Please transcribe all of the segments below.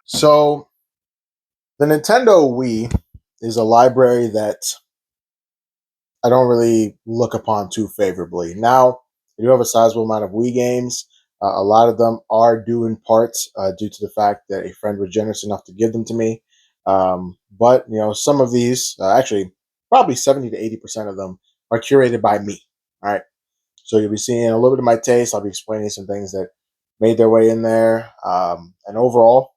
So the Nintendo Wii is a library that I don't really look upon too favorably. Now, I do have a sizable amount of Wii games. A lot of them are due in parts due to the fact that a friend was generous enough to give them to me. But some of these, actually, probably 70 to 80% of them, are curated by me. All right, so you'll be seeing a little bit of my taste. I'll be explaining some things that made their way in there, and overall,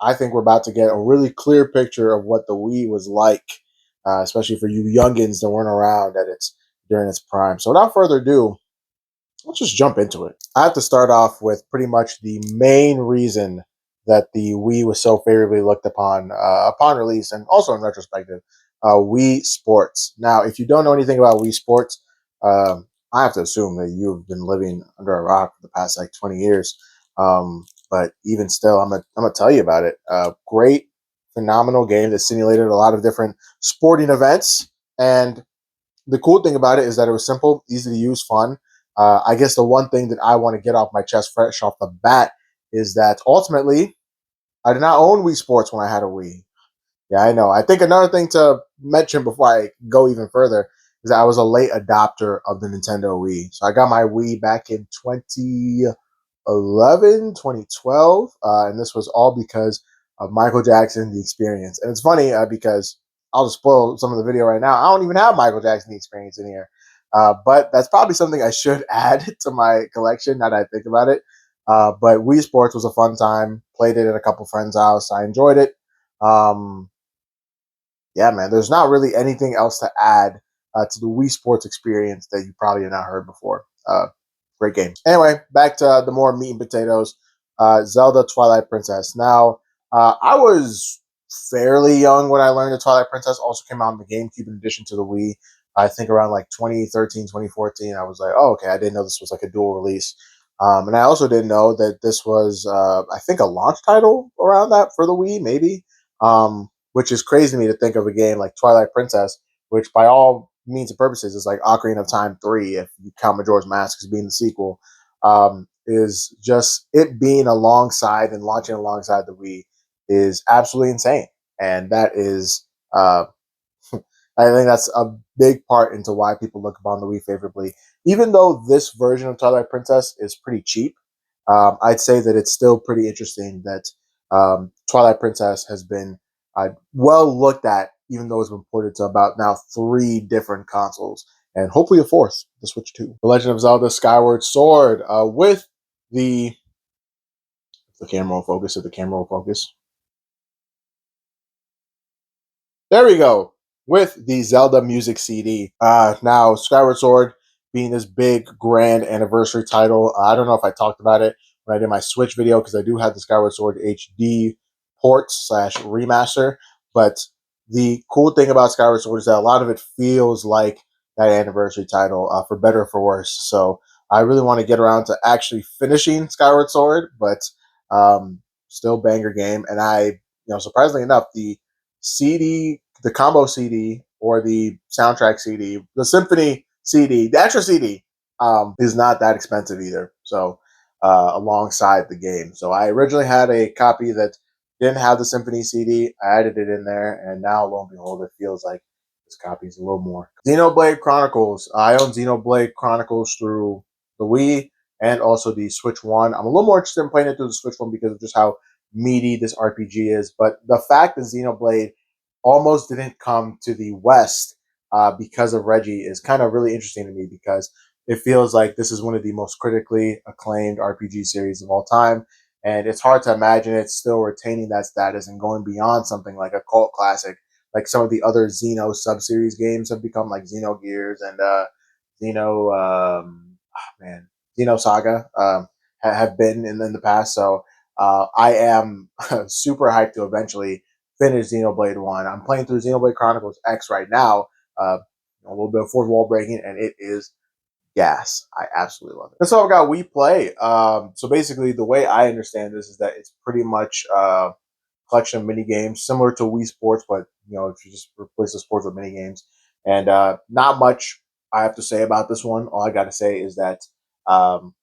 I think we're about to get a really clear picture of what the Wii was like, especially for you youngins that weren't around at its during its prime. So without further ado, let's just jump into it. I have to start off with pretty much the main reason that the Wii was so favorably looked upon release, and also in retrospective, Wii Sports. Now, if you don't know anything about Wii Sports, I have to assume that you've been living under a rock for the past like 20 years. But even still, I'm gonna tell you about it. Great, phenomenal game that simulated a lot of different sporting events, and the cool thing about it is that it was simple, easy to use, fun. I guess the one thing that I want to get off my chest fresh off the bat is that ultimately I did not own Wii Sports when I had a Wii. Yeah, I know. I think another thing to mention before I go even further is that I was a late adopter of the Nintendo Wii. So I got my Wii back in 2011, 2012, and this was all because of Michael Jackson, The Experience. And it's funny because I'll just spoil some of the video right now. I don't even have Michael Jackson, The Experience in here. But that's probably something I should add to my collection now that I think about it. But Wii Sports was a fun time. Played it at a couple friends' house. I enjoyed it. Um, yeah, man, there's not really anything else to add to the Wii Sports experience that you probably have not heard before. Great game. Anyway, back to the more meat and potatoes. Zelda Twilight Princess. Now, I was fairly young when I learned that Twilight Princess also came out on the GameCube in addition to the Wii. I think around like 2013, 2014, I was like, oh, okay, I didn't know this was like a dual release. And I also didn't know that this was, I think, a launch title around that for the Wii, maybe. Which is crazy to me to think of a game like Twilight Princess, which by all means and purposes is like Ocarina of Time 3, if you count Majora's Mask as being the sequel, is just it being alongside and launching alongside the Wii is absolutely insane. And that is, I think that's a big part into why people look upon the Wii favorably. Even though this version of Twilight Princess is pretty cheap, I'd say that it's still pretty interesting that Twilight Princess has been well looked at, even though it's been ported to about now 3 different consoles, and hopefully a fourth, the Switch 2. The Legend of Zelda Skyward Sword with the camera will focus. If the camera will focus, there we go. With the Zelda music CD. Now, Skyward Sword being this big, grand anniversary title. I don't know if I talked about it when I did my Switch video because I do have the Skyward Sword HD port slash remaster. But the cool thing about Skyward Sword is that a lot of it feels like that anniversary title, for better or for worse. So I really want to get around to actually finishing Skyward Sword, but still banger game. And surprisingly enough, the CD, the combo CD or the soundtrack CD, the symphony CD, the extra CD is not that expensive either. So alongside the game. So I originally had a copy that didn't have the symphony CD. I added it in there, and now lo and behold, it feels like this copy is a little more. Xenoblade Chronicles. I own Xenoblade Chronicles through the Wii and also the Switch One. I'm a little more interested in playing it through the Switch One because of just how meaty this RPG is. But the fact that Xenoblade almost didn't come to the West because of Reggie is kind of really interesting to me because it feels like this is one of the most critically acclaimed RPG series of all time. And it's hard to imagine it still retaining that status and going beyond something like a cult classic, like some of the other Xeno sub-series games have become, like Xenogears and Xeno, man, Xeno Saga have been in the past. So I am super hyped to eventually finish Xenoblade 1. I'm playing through Xenoblade Chronicles X right now, a little bit of fourth wall breaking, and it is gas. I absolutely love it. That's all I've got. We play. So basically, the way I understand this is that it's pretty much a collection of mini games similar to Wii Sports, but if you just replace the sports with mini games, and not much I have to say about this one. All I got to say is that um,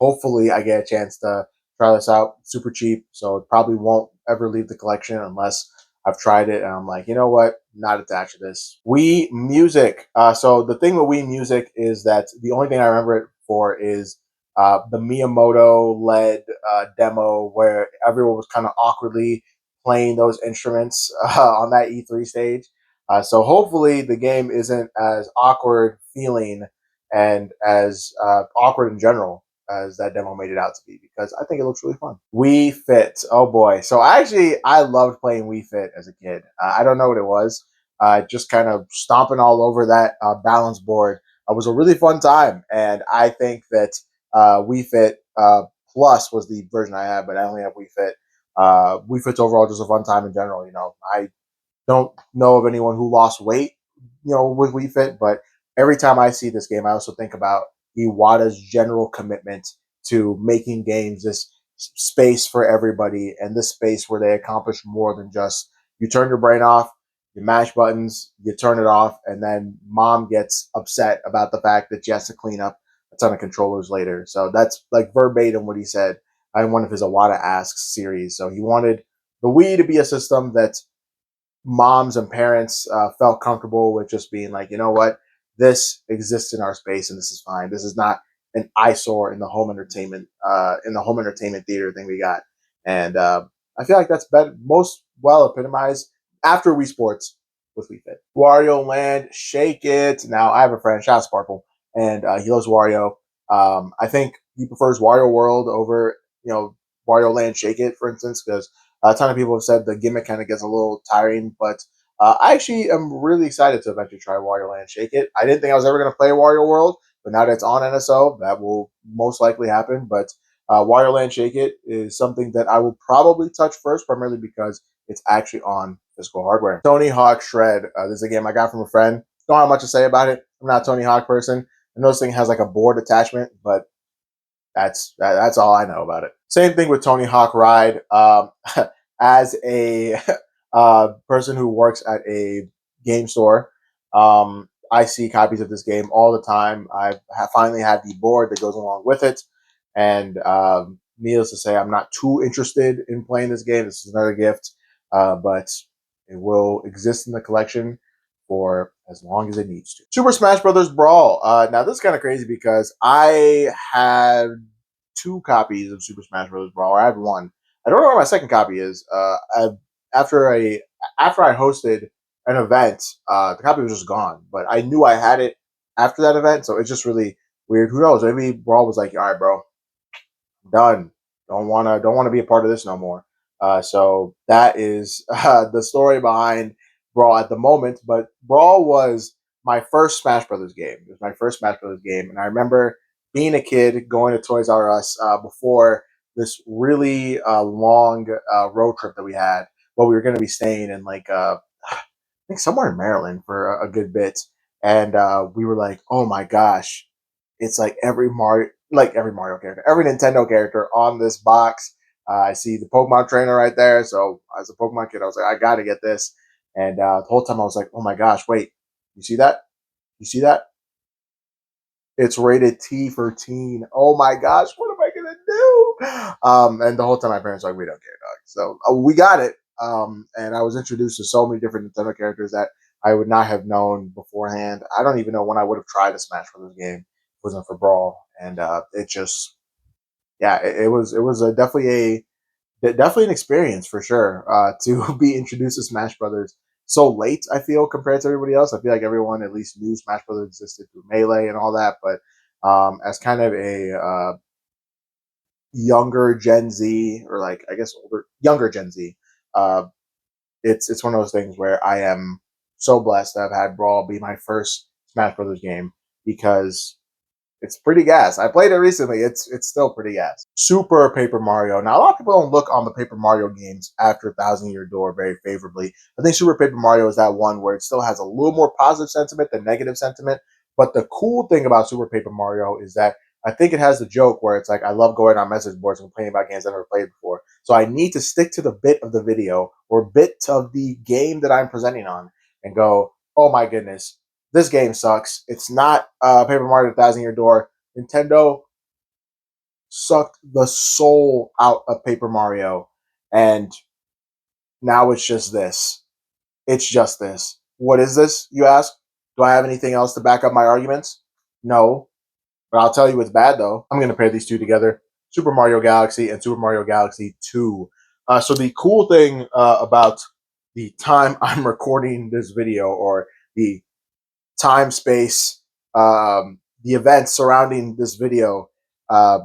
hopefully I get a chance to try this out. Super cheap, so it probably won't ever leave the collection unless I've tried it and I'm like, you know what, not attached to this. Wii Music. So the thing with Wii Music is that the only thing I remember it for is the Miyamoto led demo where everyone was kind of awkwardly playing those instruments on that E3 stage. So hopefully the game isn't as awkward feeling and as awkward in general as that demo made it out to be, because I think it looks really fun. Wii Fit. Oh boy. So I loved playing Wii Fit as a kid. I don't know what it was. Just kind of stomping all over that balance board. It was a really fun time. And I think that Wii Fit Plus was the version I had, but I only have Wii Fit. Wii Fit's overall just a fun time in general. I don't know of anyone who lost weight, with Wii Fit, but every time I see this game, I also think about Iwata's general commitment to making games this space for everybody and this space where they accomplish more than just you turn your brain off, you mash buttons, you turn it off, and then mom gets upset about the fact that she has to clean up a ton of controllers later. So that's like verbatim what he said in one of his Iwata Asks series. So he wanted the Wii to be a system that moms and parents felt comfortable with just being like, you know what, this exists in our space and this is fine. This is not an eyesore in the home entertainment theater thing we got. And I feel like that's most well epitomized after Wii Sports with Wii Fit. Wario Land, Shake It. Now I have a friend, shout out Sparkle, and he loves Wario. I think he prefers Wario World over Wario Land, Shake It, for instance, because a ton of people have said the gimmick kind of gets a little tiring, but I actually am really excited to eventually try Wario Land Shake It. I didn't think I was ever going to play Wario World, but now that it's on NSO, that will most likely happen. But Wario Land Shake It is something that I will probably touch first, primarily because it's actually on physical hardware. Tony Hawk Shred. This is a game I got from a friend. Don't have much to say about it. I'm not a Tony Hawk person. I know this thing has like a board attachment, but that's all I know about it. Same thing with Tony Hawk Ride. As a person who works at a game store, I see copies of this game all the time. I finally had the board that goes along with it, and needless to say, I'm not too interested in playing this game. This is another gift, but it will exist in the collection for as long as it needs to. Super Smash Brothers Brawl. Now this is kind of crazy because I had two copies of Super Smash Brothers Brawl. Or I had one. I don't know where my second copy is. After I hosted an event, the copy was just gone. But I knew I had it after that event, so it's just really weird. Who knows? Maybe Brawl was like, "All right, bro, done. Don't wanna be a part of this no more." So that is the story behind Brawl at the moment. But Brawl was my first Smash Brothers game. It was my first Smash Brothers game, and I remember being a kid going to Toys R Us before this really long road trip that we had. But we were going to be staying in like I think somewhere in Maryland for a good bit, and we were like, "Oh my gosh, it's like every Mario character, every Nintendo character on this box." I see the Pokemon trainer right there. So as a Pokemon kid, I was like, I got to get this. And the whole time I was like, oh my gosh, wait, you see that? You see that? It's rated T for teen. Oh my gosh, what am I gonna do? And the whole time my parents were like, we don't care, dog. So we got it. And I was introduced to so many different Nintendo characters that I would not have known beforehand. I don't even know when I would have tried a Smash Brothers game if it wasn't for Brawl. And it just, yeah, it was definitely an experience for sure to be introduced to Smash Brothers so late. I feel compared to everybody else, I feel like everyone at least knew Smash Brothers existed through Melee and all that, but as kind of a younger Gen Z, or like I guess younger Gen Z, uh, it's one of those things where I am so blessed to have had Brawl be my first Smash Brothers game because it's pretty gas. I played it recently. It's still pretty gas. Super Paper Mario. Now a lot of people don't look on the Paper Mario games after Thousand Year Door very favorably. I think Super Paper Mario is that one where it still has a little more positive sentiment than negative sentiment. But the cool thing about Super Paper Mario is that I think it has the joke where it's like I love going on message boards and complaining about games I've never played before. So I need to stick to the bit of the video or bit of the game that I'm presenting on and go, oh my goodness, this game sucks. It's not Paper Mario Thousand Year Door. Nintendo sucked the soul out of Paper Mario, and Now it's just this. It's just this. What is this, you ask? Do I have anything else to back up my arguments? No. But I'll tell you what's bad, though. I'm going to pair these two together, Super Mario Galaxy and Super Mario Galaxy 2. So the cool thing about the time I'm recording this video, or the time, space, the events surrounding this video, uh,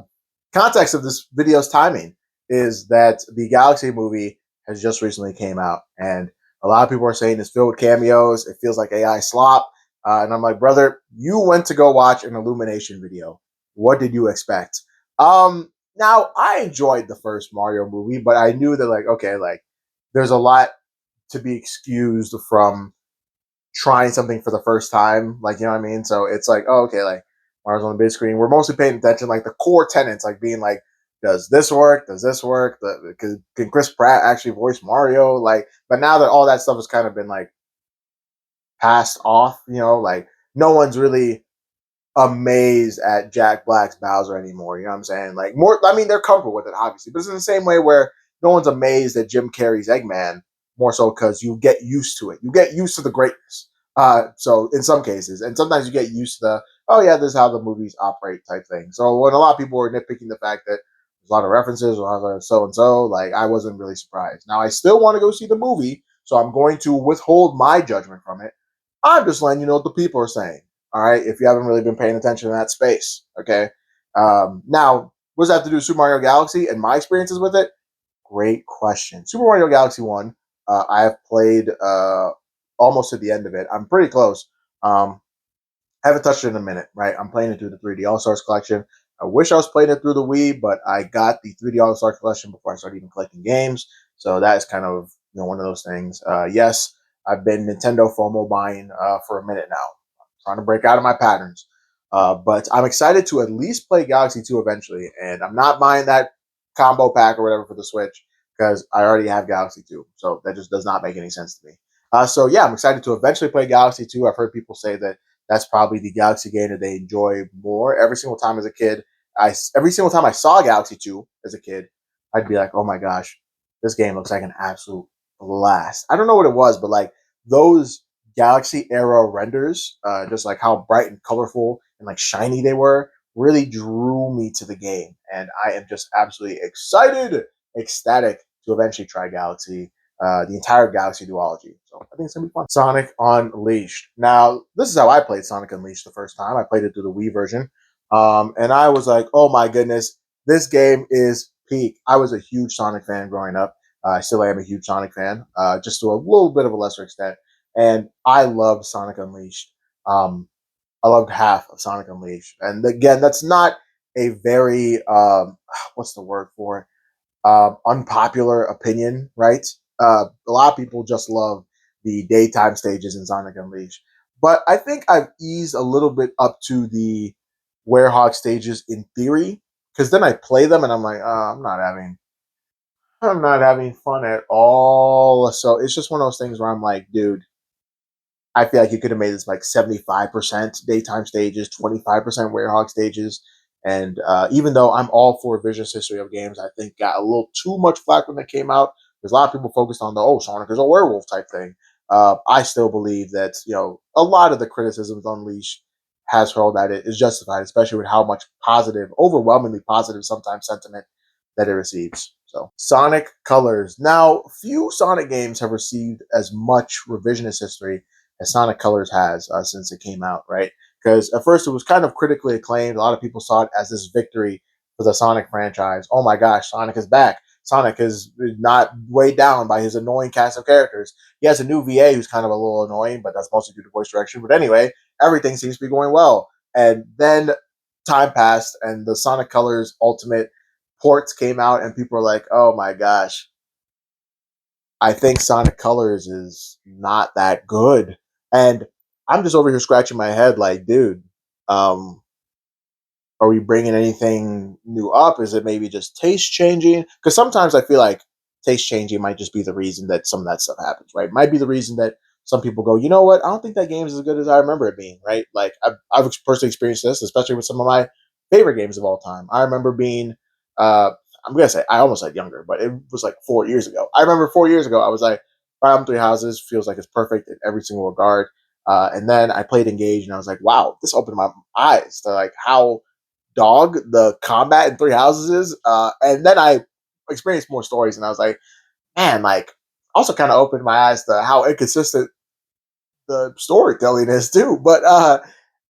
context of this video's timing is that the Galaxy movie has just recently came out, and a lot of people are saying it's filled with cameos. It feels like AI slop, and I'm like, brother, you went to go watch an Illumination video. What did you expect? Now I enjoyed the first Mario movie, but I knew that, like, okay, like there's a lot to be excused from trying something for the first time, like, you know what I mean? So it's like, oh, okay, like Mario's on the big screen. We're mostly paying attention, like the core tenants, like being like, does this work? Does this work? Can Chris Pratt actually voice Mario? Like, but now that all that stuff has kind of been like passed off, like no one's really amazed at Jack Black's Bowser anymore. You know what I'm saying? Like more, I mean, they're comfortable with it, obviously, but it's in the same way where no one's amazed at Jim Carrey's Eggman, more so because you get used to it. You get used to the greatness. So in some cases, and sometimes you get used to the, oh yeah, this is how the movies operate type thing. So when a lot of people were nitpicking the fact that there's a lot of references, a lot of so and so, like I wasn't really surprised. Now I still want to go see the movie, so I'm going to withhold my judgment from it. I'm just letting you know what the people are saying. All right, if you haven't really been paying attention in that space, okay. Now, what does that have to do with Super Mario Galaxy and my experiences with it? Great question. Super Mario Galaxy 1, I have played almost to the end of it. I'm pretty close. Um, haven't touched it in a minute, right? I'm playing it through the 3D All Stars collection. I wish I was playing it through the Wii, but I got the 3D All Star collection before I started even collecting games. So that is kind of one of those things. Yes, I've been Nintendo FOMO buying for a minute now, trying to break out of my patterns. But I'm excited to at least play Galaxy 2 eventually, and I'm not buying that combo pack or whatever for the Switch because I already have Galaxy 2, so that just does not make any sense to me. So yeah, I'm excited to eventually play Galaxy 2. I've heard people say that that's probably the Galaxy game that they enjoy more. Every single time as a kid, every single time I saw Galaxy 2 as a kid, I'd be like, oh my gosh, this game looks like an absolute blast. I don't know what it was, but like those Galaxy era renders, just like how bright and colorful and like shiny they were, really drew me to the game. And I am just absolutely excited, ecstatic to eventually try Galaxy, the entire Galaxy duology. So I think it's gonna be fun. Sonic Unleashed. Now, this is how I played Sonic Unleashed the first time. I played it through the Wii version, and I was like, "Oh my goodness, this game is peak." I was a huge Sonic fan growing up. I still am a huge Sonic fan, just to a little bit of a lesser extent. And I loved Sonic Unleashed. I loved half of Sonic Unleashed, and again, that's not a very what's the word for it? Unpopular opinion, right? A lot of people just love the daytime stages in Sonic Unleashed, but I think I've eased a little bit up to the Werehog stages in theory, because then I play them and I'm like, I'm not having fun at all. So it's just one of those things where I'm like, dude, I feel like you could have made this like 75% daytime stages, 25% Werehog stages. And even though I'm all for Vision's history of games, I think got a little too much flack when they came out. There's a lot of people focused on the, oh, Sonic is a werewolf type thing. I still believe that, a lot of the criticisms Unleashed has hurled at it is justified, especially with how much positive, overwhelmingly positive sometimes sentiment that it receives. So, Sonic Colors. Now, few Sonic games have received as much revisionist history as Sonic Colors has since it came out, right? Because at first it was kind of critically acclaimed. A lot of people saw it as this victory for the Sonic franchise. Oh my gosh, Sonic is back. Sonic is not weighed down by his annoying cast of characters. He has a new VA who's kind of a little annoying, but that's mostly due to voice direction. But anyway, everything seems to be going well. And then time passed, and the Sonic Colors Ultimate ports came out, and people were like, oh my gosh, I think Sonic Colors is not that good. And I'm just over here scratching my head like, dude, um, are we bringing anything new up? Is it maybe just taste changing? Because sometimes I feel like taste changing might just be the reason that some of that stuff happens, right? Might be the reason that some people go, you know what? I don't think that game is as good as I remember it being, right? Like I've personally experienced this, especially with some of my favorite games of all time. I remember being, I'm gonna say I almost said younger, but it was like 4 years ago. I remember 4 years ago I was like, Fire Emblem Three Houses feels like it's perfect in every single regard. And then I played Engage, and I was like, wow, this opened my eyes to like how dog the combat in Three Houses is. And then I experienced more stories, and I was like, man, like also kind of opened my eyes to how inconsistent the storytelling is too. But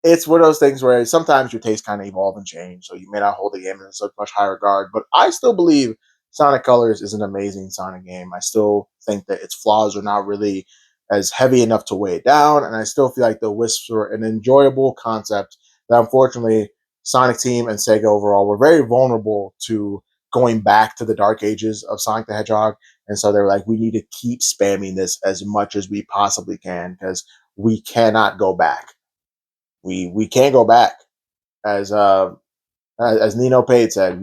it's one of those things where sometimes your tastes kind of evolve and change, so you may not hold the game in such much high regard. But I still believe Sonic Colors is an amazing Sonic game. I still think that its flaws are not really as heavy enough to weigh it down, and I still feel like the Wisps were an enjoyable concept that unfortunately Sonic Team and Sega overall were very vulnerable to going back to the dark ages of Sonic the Hedgehog. And so they were like, we need to keep spamming this as much as we possibly can because we cannot go back. We can't go back. As Nino Pate said,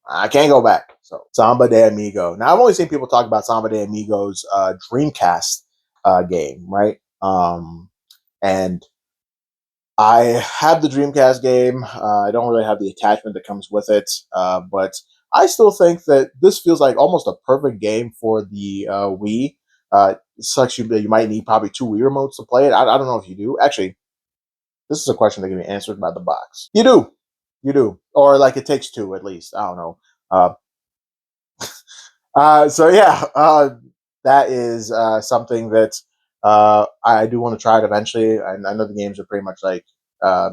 I can't go back. So Samba de Amigo. Now I've only seen people talk about Samba de Amigo's Dreamcast game, right? And I have the Dreamcast game. I don't really have the attachment that comes with it, but I still think that this feels like almost a perfect game for the Wii. Such you might need probably two Wii remotes to play it. I don't know if you do. Actually, this is a question that can be answered by the box. You do, or like it takes two at least. I don't know. Uh, so yeah, that is something that I do want to try it eventually. I know the games are pretty much like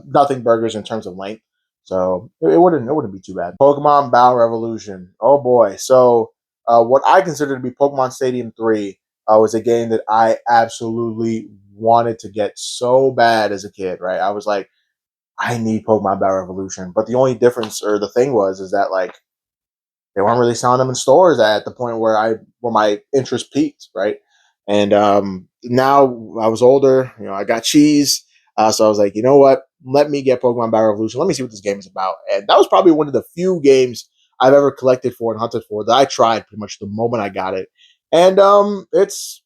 nothing burgers in terms of length, so it wouldn't be too bad. Pokemon Battle Revolution. Oh boy! So what I consider to be Pokemon Stadium 3 was a game that I absolutely wanted to get so bad as a kid. Right? I was like, I need Pokemon Battle Revolution, but the only difference or the thing was is that like they weren't really selling them in stores at the point where my interest peaked, right? And now I was older, I got cheese, so I was like, you know what? Let me get Pokemon Battle Revolution. Let me see what this game is about. And that was probably one of the few games I've ever collected for and hunted for that I tried pretty much the moment I got it. And it's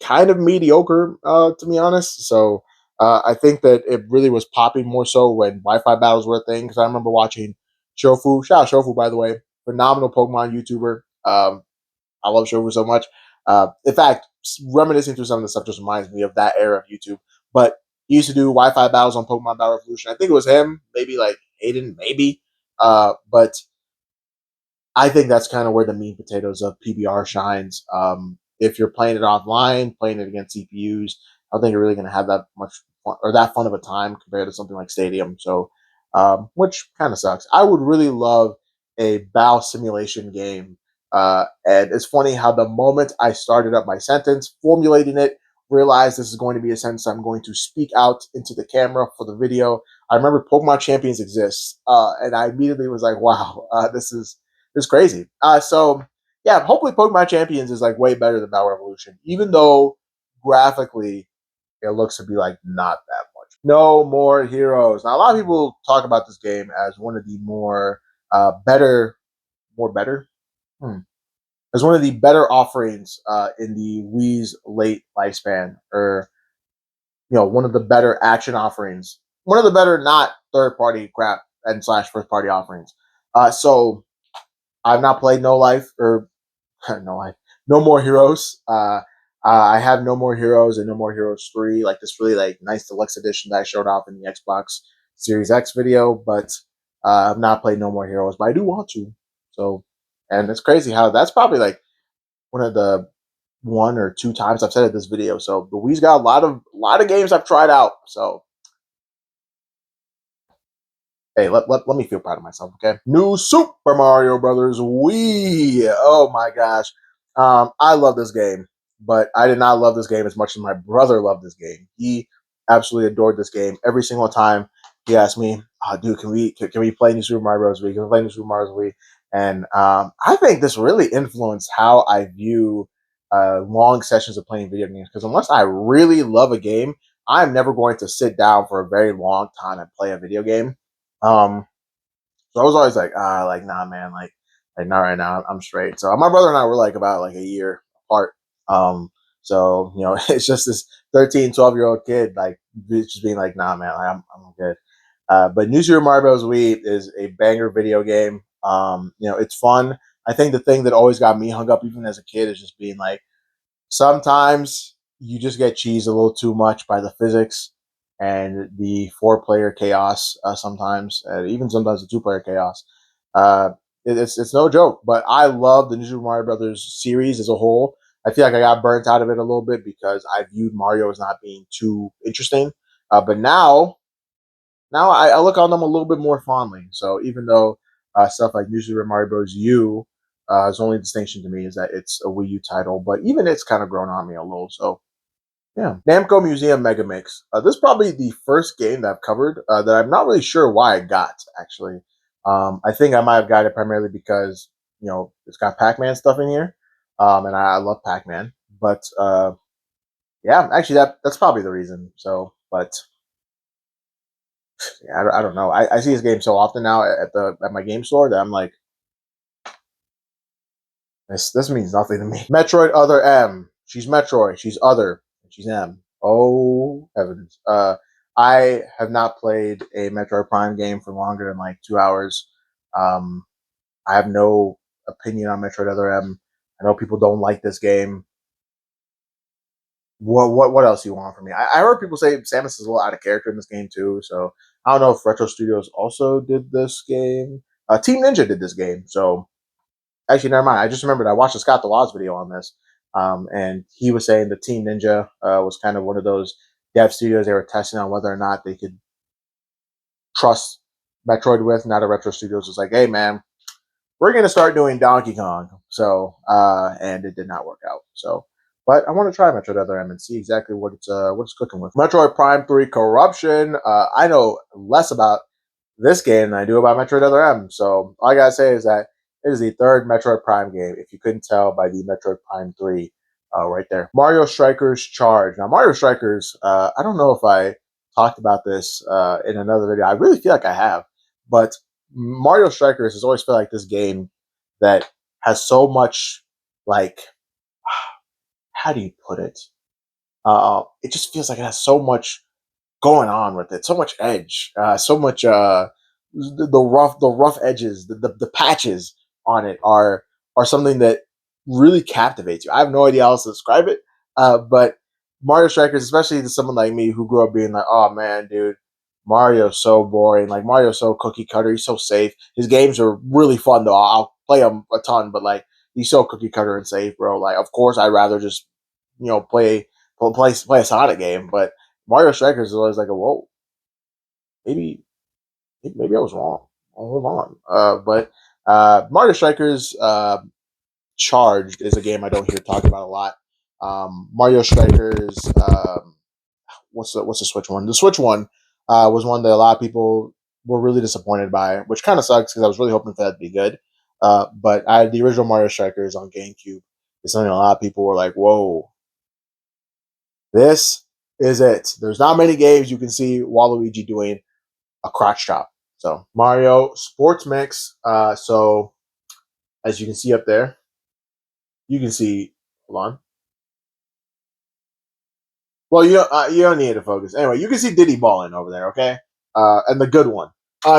kind of mediocre, to be honest. So I think that it really was popping more so when Wi-Fi battles were a thing. Because I remember watching Shofu. Shout out Shofu, by the way, phenomenal Pokemon YouTuber. I love Shofu so much. In fact, reminiscing through some of the stuff just reminds me of that era of YouTube. But he used to do Wi-Fi battles on Pokemon Battle Revolution. I think it was him, maybe like Hayden, maybe. But I think that's kind of where the meat and potatoes of PBR shines. If you're playing it offline, playing it against CPUs, I don't think you're really going to have that much fun, or that fun of a time compared to something like Stadium. So, which kind of sucks. I would really love a bow simulation game. And it's funny how the moment I started up my sentence, formulating it, realized this is going to be a sentence I'm going to speak out into the camera for the video. I remember Pokemon Champions exists, and I immediately was like, "Wow, this is." It's crazy. So yeah, hopefully Pokemon Champions is like way better than Battle Revolution, even though graphically it looks to be like not that much. No More Heroes. Now a lot of people talk about this game as one of the more better, as one of the better offerings in the Wii's late lifespan, or one of the better action offerings, one of the better not third party crap and slash first party offerings. So I've not played No Life or No Life, No More Heroes. I have No More Heroes and No More Heroes 3, like this really like nice deluxe edition that I showed off in the Xbox Series X video, but I've not played No More Heroes, but I do want to. So, and it's crazy how that's probably like one of the one or two times I've said it this video. So the Wii's got a lot of games I've tried out. So hey, let me feel proud of myself, okay? New Super Mario Brothers Wii. Oh my gosh. I love this game, but I did not love this game as much as my brother loved this game. He absolutely adored this game. Every single time he asked me, oh, dude, can we play New Super Mario Bros. Wii? Can we play New Super Mario Bros. Wii? And I think this really influenced how I view long sessions of playing video games. Because unless I really love a game, I'm never going to sit down for a very long time and play a video game. um, so I was always like nah, man, like not right now. I'm straight. So my brother and I were like about like a year apart. Um, so it's just this 13, 12-year-old kid like just being like, nah, man, I'm good. But New Super Mario Bros. Wii is a banger video game. It's fun. I think the thing that always got me hung up, even as a kid, is just being like, sometimes you just get cheesed a little too much by the physics and the four-player chaos. Sometimes, even sometimes the two-player chaos. Uh, it's no joke. But I love the New Super Mario Brothers series as a whole. I feel like I got burnt out of it a little bit because I viewed Mario as not being too interesting. But now I look on them a little bit more fondly. So even though stuff like New Super Mario Bros. U is only distinction to me is that it's a Wii U title, but even it's kind of grown on me a little. So yeah, Namco Museum Mega Mix. This is probably the first game that I've covered that I'm not really sure why I got. Actually, I think I might have got it primarily because it's got Pac-Man stuff in here, and I love Pac-Man. But yeah, actually that's probably the reason. So, but yeah, I don't know. I see this game so often now at my game store that I'm like, this means nothing to me. Metroid Other M. She's Metroid. She's Other. She's M. Oh heavens. I have not played a Metroid Prime game for longer than like 2 hours. Um, I have no opinion on Metroid Other M. I know people don't like this game. What else do you want from me? I heard people say Samus is a little out of character in this game too. So I don't know if Retro Studios also did this game. Team Ninja did this game. So actually, never mind. I just remembered I watched a Scott DeLaw's video on this, and he was saying that Team Ninja was kind of one of those dev studios they were testing on whether or not they could trust Metroid with. Now the Retro Studios was like, "Hey, man, we're going to start doing Donkey Kong." So, and it did not work out. So, but I want to try Metroid Other M and see exactly what it's cooking with. Metroid Prime 3 Corruption. I know less about this game than I do about Metroid Other M. So all I gotta say is that it is the third Metroid Prime game, if you couldn't tell by the Metroid Prime 3 right there. Mario Strikers Charge. Now, Mario Strikers, I don't know if I talked about this in another video. I really feel like I have. But Mario Strikers has always felt like this game that has so much, like, how do you put it? It just feels like it has so much going on with it. So much edge, so much the rough edges, the patches on it are something that really captivates you. I have no idea how else to describe it, but Mario Strikers, especially to someone like me who grew up being like, oh man, dude, Mario's so boring. Like Mario's so cookie cutter. He's so safe. His games are really fun though. I'll play them a ton, but like he's so cookie cutter and safe, bro. Like of course I'd rather just play a Sonic game, but Mario Strikers is always like a whoa, maybe maybe I was wrong. Hold on. But Mario Strikers Charged is a game I don't hear talked about a lot. Mario Strikers, what's the Switch one? The Switch one was one that a lot of people were really disappointed by, which kind of sucks because I was really hoping for that to be good. But the original Mario Strikers on GameCube is something a lot of people were like, "Whoa, this is it." There's not many games you can see Waluigi doing a crotch chop. So Mario Sports Mix. So as you can see up there, you can see. Hold on. Well, you don't need to focus. Anyway, you can see Diddy balling over there. Okay, and the good one.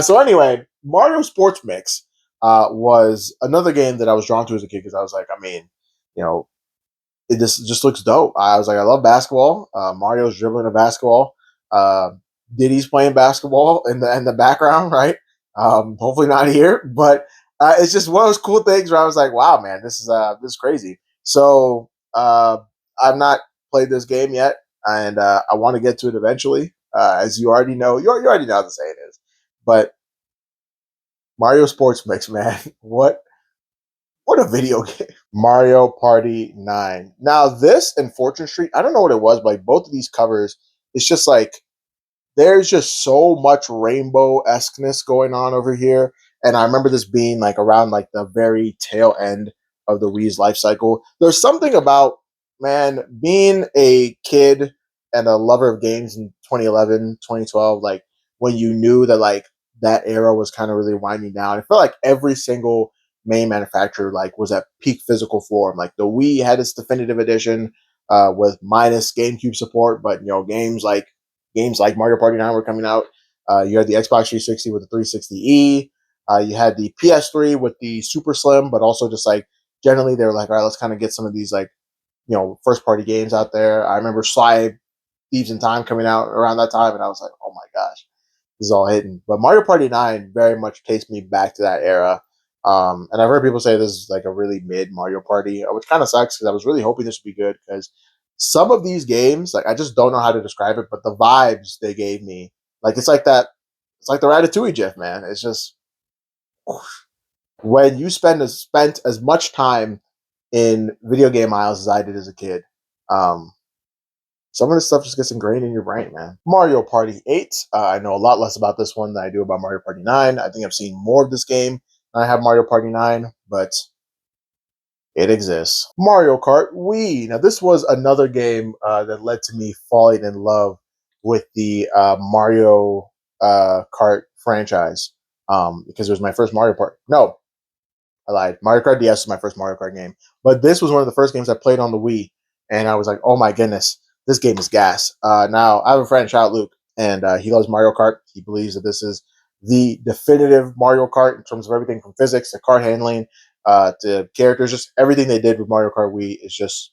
So anyway, Mario Sports Mix was another game that I was drawn to as a kid because I was like, I mean, you know, it just looks dope. I was like, I love basketball. Mario's dribbling a basketball. Uh, Diddy's playing basketball in the background, right? Hopefully not here, but it's just one of those cool things where I was like, wow, man, this is crazy. So I've not played this game yet, and I want to get to it eventually. As you already know, you already know how to say it is, but Mario Sports Mix, man, what a video game. Mario Party 9. Now, this and Fortune Street, I don't know what it was, but like both of these covers, it's just like there's just so much rainbow esqueness going on over here. And I remember this being like around like the very tail end of the Wii's life cycle. There's something about, man, being a kid and a lover of games in 2011, 2012, like when you knew that like that era was kind of really winding down. I felt like every single main manufacturer like was at peak physical form. Like the Wii had its definitive edition with minus GameCube support, but games like Mario Party 9 were coming out. You had the Xbox 360 with the 360E. You had the PS3 with the Super Slim, but also just like generally they were like, all right, let's kind of get some of these like first party games out there. I remember Sly Thieves in Time coming out around that time, and I was like, oh my gosh, this is all hidden. But Mario Party 9 very much takes me back to that era. And I've heard people say this is like a really mid Mario Party, which kind of sucks because I was really hoping this would be good because some of these games, like I just don't know how to describe it, but the vibes they gave me, like it's like that, it's like the Ratatouille GIF, man. It's just when you spent as much time in video game aisles as I did as a kid. Um, some of this stuff just gets ingrained in your brain, man. Mario Party 8. I know a lot less about this one than I do about Mario Party 9. I think I've seen more of this game than I have Mario Party 9, but it exists. Mario Kart Wii. Now, this was another game that led to me falling in love with the Mario Kart franchise because it was my first Mario Party. No, I lied. Mario Kart DS was my first Mario Kart game, but this was one of the first games I played on the Wii, and I was like, "Oh my goodness, this game is gas." Now I have a friend, shout out Luke, and he loves Mario Kart. He believes that this is the definitive Mario Kart in terms of everything from physics to card handling to characters. Just everything they did with Mario Kart Wii is just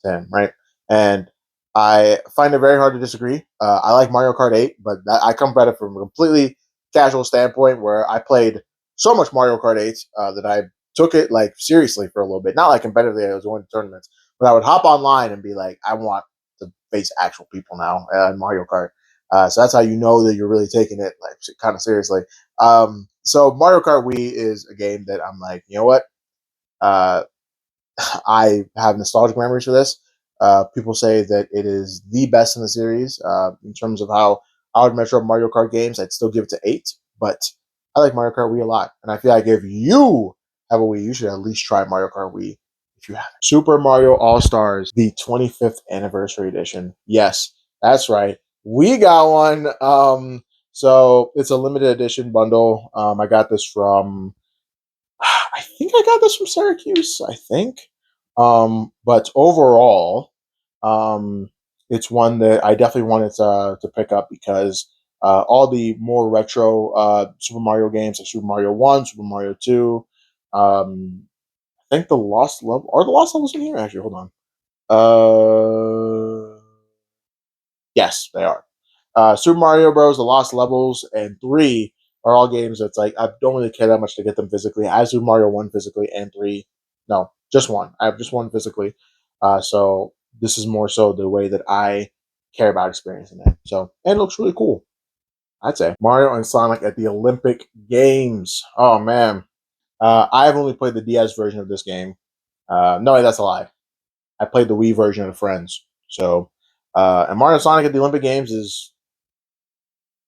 him, right? And I find it very hard to disagree. I like Mario Kart 8, but I come at it from a completely casual standpoint where I played so much Mario Kart 8 that I took it like seriously for a little bit. Not like competitively, I was going to tournaments, but I would hop online and be like, I want to face actual people now in Mario Kart. So that's how you know that you're really taking it like kind of seriously. So Mario Kart Wii is a game that I'm like, you know what? Uh, I have nostalgic memories for this. People say that it is the best in the series in terms of how I would measure up Mario Kart games. I'd still give it to 8, but I like Mario Kart Wii a lot, and I feel like if you have a Wii, you should at least try Mario Kart Wii if you haven't. Super Mario All Stars, the 25th anniversary edition. Yes, that's right. We got one. So it's a limited edition bundle. I got this from I think I got this from Syracuse, I think. But overall, um, it's one that I definitely wanted to pick up because all the more retro Super Mario games, like Super Mario 1, Super Mario 2, I think the Lost Level, are the Lost Levels in here? Actually, hold on. Yes, they are. Super Mario Bros., The Lost Levels, and 3 are all games that's like I don't really care that much to get them physically. I have Super Mario 1 physically and 3. No, just one. I have just one physically. So this is more so the way that I care about experiencing it. So, and it looks really cool, I'd say. Mario and Sonic at the Olympic Games. Oh, man. I've only played the DS version of this game. No, that's a lie. I played the Wii version of Friends. So, and Mario and Sonic at the Olympic Games is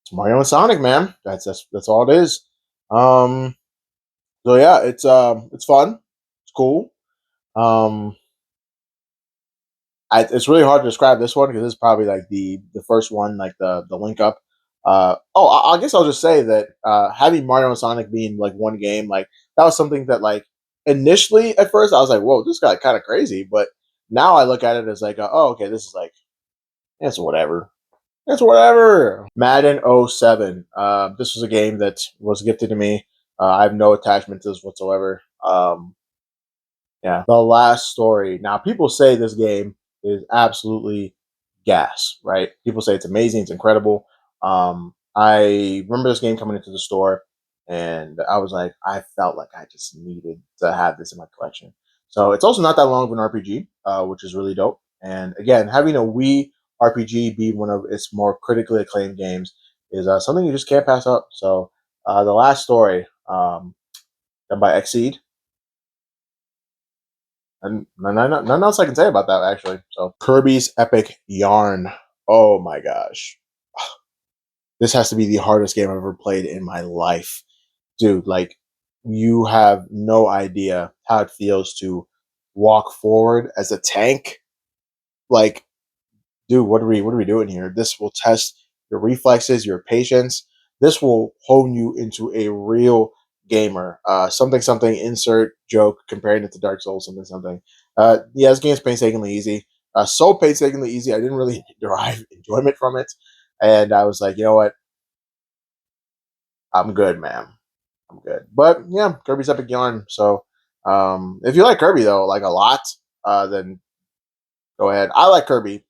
it's Mario and Sonic, man. That's all it is. Um, so yeah, it's fun. It's cool. Um, it's really hard to describe this one because this is probably like the first one, like the link up. I guess I'll just say that having Mario and Sonic being like one game, like that was something that like initially at first I was like, whoa, this guy kind of crazy, but now I look at it as like, oh, okay, this is like it's whatever. It's whatever. Madden '07. This was a game that was gifted to me. I have no attachment to this whatsoever. Yeah. The Last Story. Now, people say this game is absolutely gas, right? People say it's amazing, it's incredible. I remember this game coming into the store, and I was like, I felt like I just needed to have this in my collection. So it's also not that long of an RPG, which is really dope. And again, having a Wii RPG be one of its more critically acclaimed games is something you just can't pass up. So, The Last Story, done by Exceed, and nothing else I can say about that actually. So Kirby's Epic Yarn. Oh my gosh. This has to be the hardest game I've ever played in my life. Dude, like you have no idea how it feels to walk forward as a tank. Like dude, what are we doing here? This will test your reflexes, your patience. This will hone you into a real gamer. Something insert joke comparing it to Dark Souls something something. Yeah, this game's painstakingly easy. So painstakingly easy, I didn't really derive enjoyment from it, and I was like, you know what, I'm good, man. I'm good. But yeah, Kirby's Epic Yarn. So if you like Kirby though, like a lot, then go ahead. I like Kirby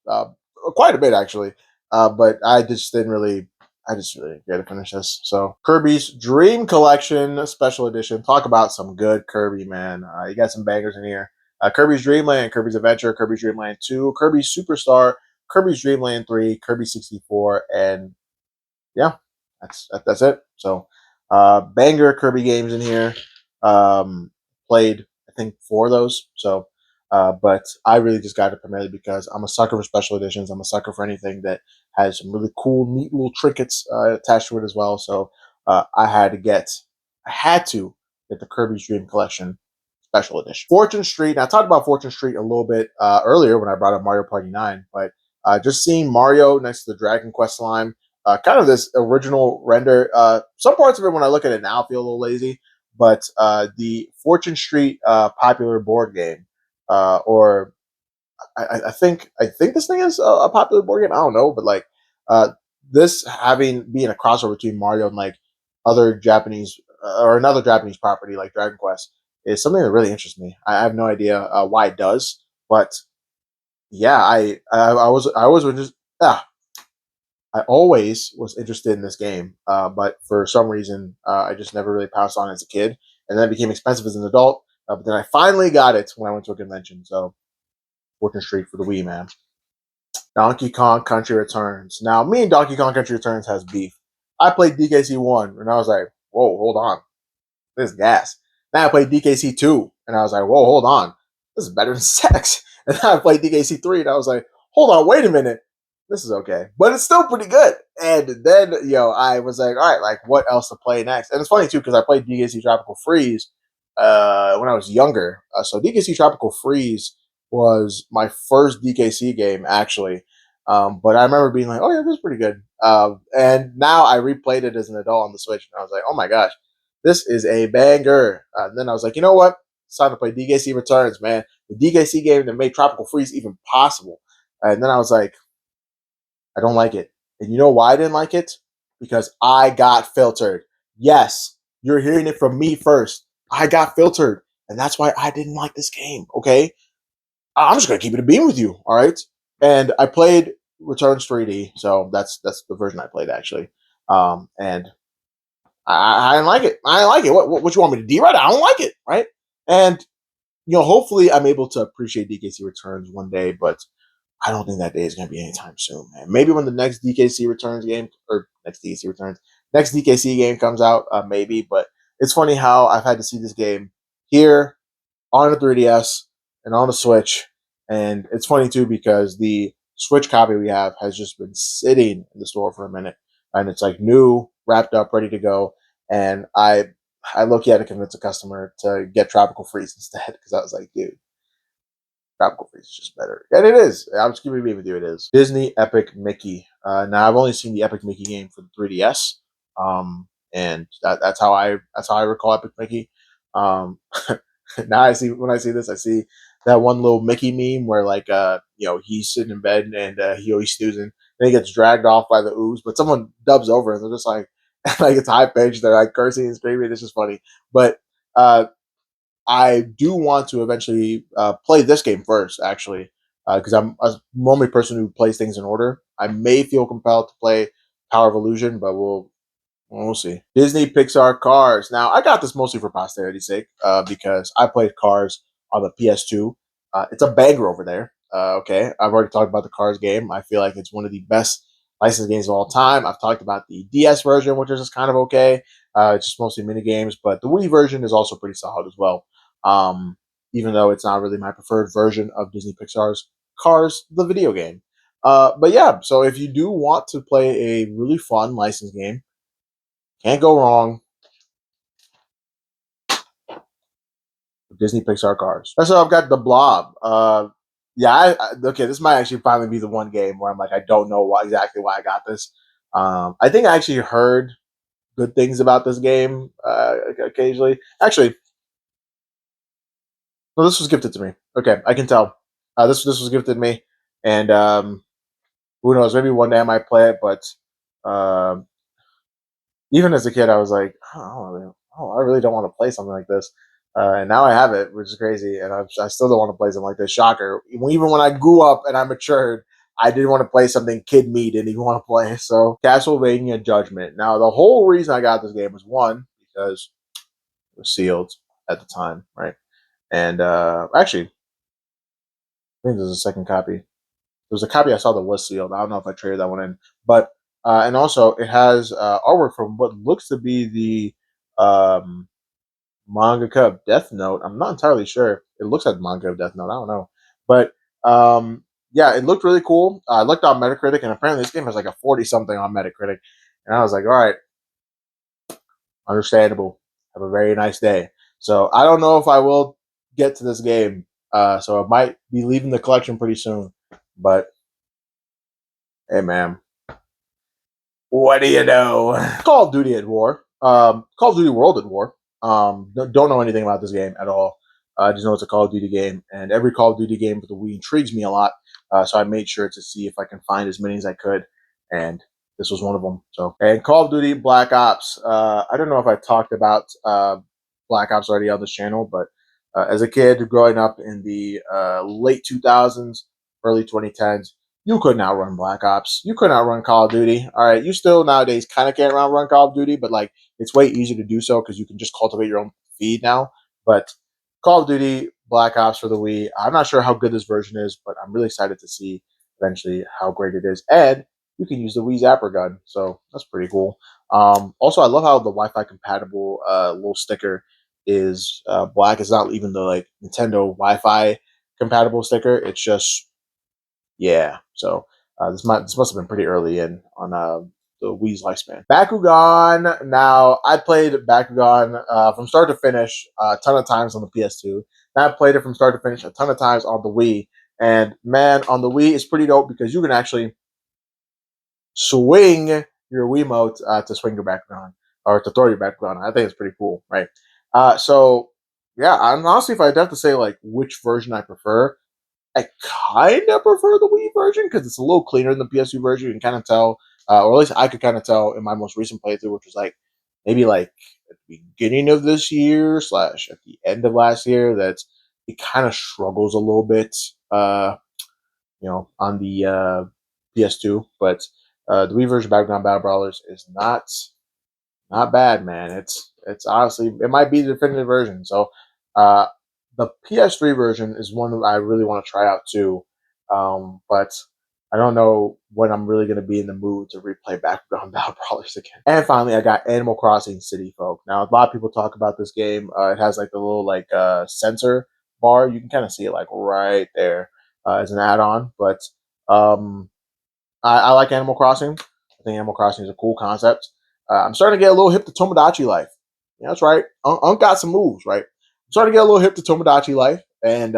quite a bit actually, but I just really didn't get to finish this. So Kirby's Dream Collection Special Edition. Talk about some good Kirby, man. You got some bangers in here. Kirby's Dream Land, Kirby's Adventure, Kirby's Dream Land 2, Kirby's Superstar, Kirby's Dream Land 3, Kirby 64, and yeah, that's it. So, banger Kirby games in here. Um, Played I think four of those. So, but I really just got it primarily because I'm a sucker for special editions. I'm a sucker for anything that has some really cool, neat little trinkets attached to it as well. So, I had to get the Kirby's Dream Collection Special Edition. Fortune Street. Now, I talked about Fortune Street a little bit earlier when I brought up Mario Party 9, but just seeing Mario next to the Dragon Quest slime, kind of this original render. Some parts of it, when I look at it now, feel a little lazy, but the Fortune Street popular board game, or I think this thing is a popular board game. I don't know, but like uh, this having being a crossover between Mario and like other Japanese or another Japanese property like Dragon Quest is something that really interests me. I have no idea why it does, but yeah, I was just ah, I always was interested in this game, but for some reason, I just never really passed on as a kid, and then it became expensive as an adult. But then I finally got it when I went to a convention. So, Fortune Street for the Wii, man. Donkey Kong Country Returns. Now, me and Donkey Kong Country Returns has beef. I played DKC one, and I was like, "Whoa, hold on, this is gas." Then I played DKC two, and I was like, "Whoa, hold on, this is better than sex." And then I played DKC three, and I was like, "Hold on, wait a minute, this is okay, but it's still pretty good." And then I was like, "All right, like what else to play next?" And it's funny too because I played DKC Tropical Freeze when I was younger. So DKC Tropical Freeze was my first DKC game actually. But I remember being like, "Oh yeah, this is pretty good." And now I replayed it as an adult on the Switch, and I was like, "Oh my gosh, this is a banger." And then I was like, "You know what? It's time to play DKC Returns, man. The DKC game that made Tropical Freeze even possible." And then I was like, "I don't like it." And you know why I didn't like it? Because I got filtered. Yes, you're hearing it from me first. I got filtered. And that's why I didn't like this game, okay? I'm just gonna keep it a beam with you, all right? And I played Returns 3D, so that's the version I played actually. And I didn't like it. I didn't like it. What you want me to deride? I don't like it, right? And hopefully I'm able to appreciate DKC Returns one day, but I don't think that day is going to be anytime soon, man. Maybe when the next DKC Returns game or next DKC game comes out, maybe. But it's funny how I've had to see this game here on the 3DS and on the Switch, and it's funny too because the Switch copy we have has just been sitting in the store for a minute, and it's like new, wrapped up, ready to go. And I look at to convince a customer to get Tropical Freeze instead because I was like, dude, Tropical Freeze is just better. And it is. I'm just gonna be with you. It is. Disney Epic Mickey. Now I've only seen the Epic Mickey game for the 3DS, and that's how I recall Epic Mickey. Um, now when I see this, I see that one little Mickey meme where like he's sitting in bed and he always snoozing, then he gets dragged off by the ooze, but someone dubs over and they're just like like it's high pitched, they're like cursing and screaming. It's just funny, but uh, I do want to eventually play this game first, actually, because I'm a normally a person who plays things in order. I may feel compelled to play Power of Illusion, but we'll see. Disney Pixar Cars. Now, I got this mostly for posterity's sake because I played Cars on the PS2. It's a banger over there. Okay, I've already talked about the Cars game. I feel like it's one of the best licensed games of all time. I've talked about the DS version, which is just kind of okay. It's just mostly mini games, but the Wii version is also pretty solid as well. Um, Even though it's not really my preferred version of Disney Pixar's Cars, the video game. But yeah, so if you do want to play a really fun licensed game, can't go wrong with Disney Pixar Cars. So I've got the Blob. Yeah, okay. This might actually finally be the one game where I'm like, I don't know exactly why I got this. I think I actually heard good things about this game occasionally. Actually, no, this was gifted to me. Okay, I can tell. This was gifted to me, and who knows? Maybe one day I might play it. But um, even as a kid, I was like, I don't oh, I really don't want to play something like this. And now I have it, which is crazy. And I still don't want to play something like this. Shocker. Even when I grew up and I matured, I didn't want to play something kid me didn't even want to play. So Castlevania Judgment. Now, the whole reason I got this game was one, because it was sealed at the time, right? And actually, I think there's a second copy. There was a copy I saw that was sealed. I don't know if I traded that one in, but and also it has artwork from what looks to be the mangaka of Death Note. I'm not entirely sure. It looks like the manga of Death Note. I don't know, but yeah, it looked really cool. I looked on Metacritic, and apparently this game has like a 40 something on Metacritic, and I was like, all right, understandable. Have a very nice day. So I don't know if I will get to this game. So I might be leaving the collection pretty soon. But hey, man, what do you know? Call of Duty at War. Call of Duty World at War. Don't know anything about this game at all. I just know it's a Call of Duty game, and every Call of Duty game for the Wii intrigues me a lot. So I made sure to see if I can find as many as I could, and this was one of them. So, and Call of Duty Black Ops. I don't know if I talked about Black Ops already on this channel, but as a kid growing up in the late 2000s, early 2010s, you couldn't outrun Black Ops. You couldn't outrun Call of Duty. All right, you still nowadays kind of can't outrun Call of Duty, but like it's way easier to do so because you can just cultivate your own feed now. But Call of Duty Black Ops for the Wii, I'm not sure how good this version is, but I'm really excited to see eventually how great it is. And you can use the Wii Zapper gun, so that's pretty cool. Also, I love how the Wi-Fi compatible little sticker is black. It's not even the like Nintendo Wi-Fi compatible sticker. It's just yeah. So this must have been pretty early in on the Wii's lifespan. Bakugan. Now I played Bakugan from start to finish a ton of times on the PS2. Now I played it from start to finish a ton of times on the Wii. And man, on the Wii, it's pretty dope because you can actually swing your Wiimote to swing your Bakugan or to throw your Bakugan. I think it's pretty cool, right? So yeah, I'm honestly, if I'd have to say like which version I prefer, I kind of prefer the Wii version because it's a little cleaner than the PS2 version. You can kind of tell, or at least I could kind of tell in my most recent playthrough, which was like maybe like at the beginning of this year slash at the end of last year, that it kind of struggles a little bit, on the PS2. But the Wii version of Battleground Battle Brawlers is not bad, man. It's honestly it might be the definitive version. So uh, the PS3 version is one that I really want to try out too. But I don't know when I'm really going to be in the mood to replay Battleground Battle Brawlers again. And finally, I got Animal Crossing City Folk. Now, a lot of people talk about this game. It has like the little like sensor bar. You can kind of see it like right there as an add-on. But um, I like Animal Crossing. I think Animal Crossing is a cool concept. I'm starting to get a little hip to Tomodachi Life. Yeah, that's right. Unc got some moves, right? I'm starting to get a little hip to Tomodachi Life, and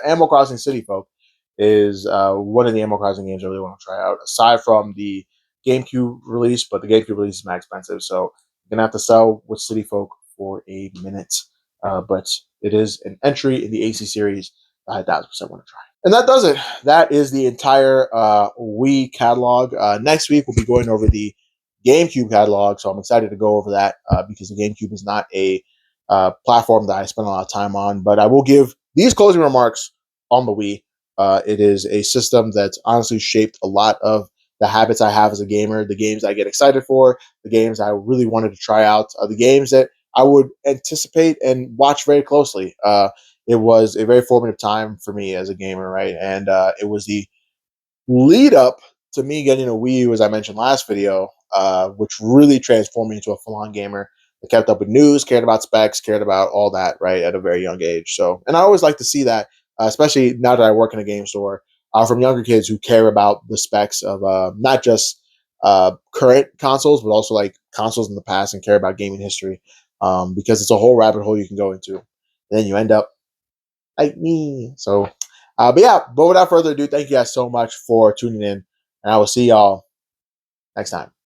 Animal Crossing City Folk is one of the Animal Crossing games I really want to try out. Aside from the GameCube release, but the GameCube release is more expensive, so I'm gonna have to sell with City Folk for a minute. But it is an entry in the AC series I 1,000% want to try. And that does it. That is the entire Wii catalog. Next week, we'll be going over the GameCube catalog. So I'm excited to go over that because the GameCube is not a platform that I spend a lot of time on. But I will give these closing remarks on the Wii. It is a system that's honestly shaped a lot of the habits I have as a gamer, the games I get excited for, the games I really wanted to try out, the games that I would anticipate and watch very closely. It was a very formative time for me as a gamer, right? And it was the lead up to me getting a Wii U, as I mentioned last video, which really transformed me into a full-on gamer. I kept up with news, cared about specs, cared about all that, right, at a very young age. So, and I always like to see that, especially now that I work in a game store, from younger kids who care about the specs of not just current consoles, but also like consoles in the past and care about gaming history, because it's a whole rabbit hole you can go into. And then you end up like me. So, but without further ado, thank you guys so much for tuning in, and I will see y'all next time.